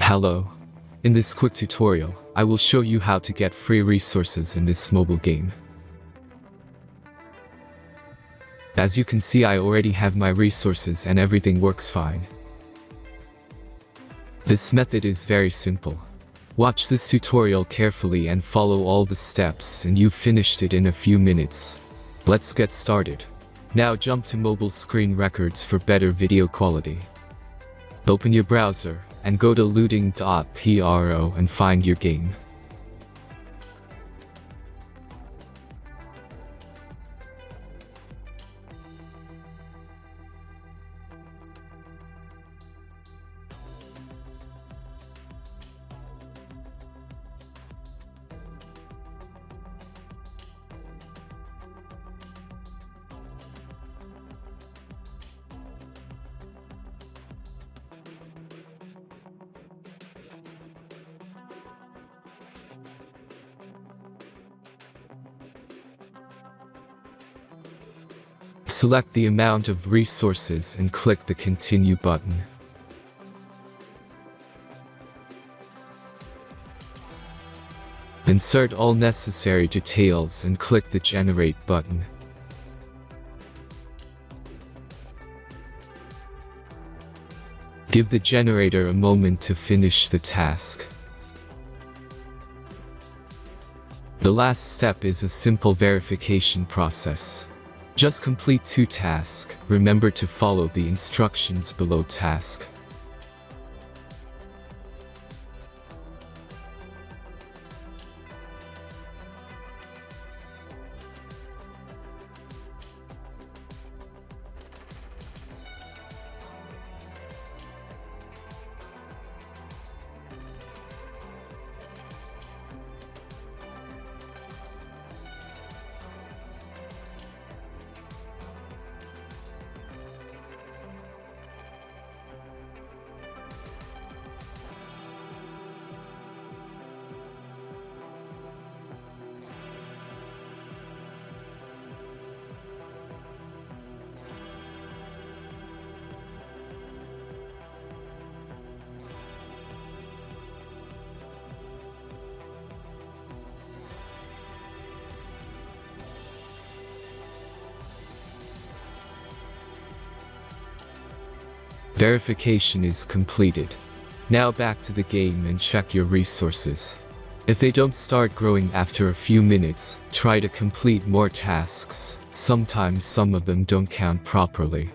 Hello. In this quick tutorial, I will show you how to get free resources in this mobile game. As you can see, I already have my resources and everything works fine. This method is very simple. Watch this tutorial carefully and follow all the steps and you've finished it in a few minutes. Let's get started. Now jump to mobile screen records for better video quality. Open your browser and go to looting.pro and find your game. Select the amount of resources and click the Continue button. Insert all necessary details and click the Generate button. Give the generator a moment to finish the task. The last step is a simple verification process. Just complete 2 tasks. Remember to follow the instructions below task. Verification is completed. Now back to the game and check your resources. If they don't start growing after a few minutes, try to complete more tasks. Sometimes some of them don't count properly.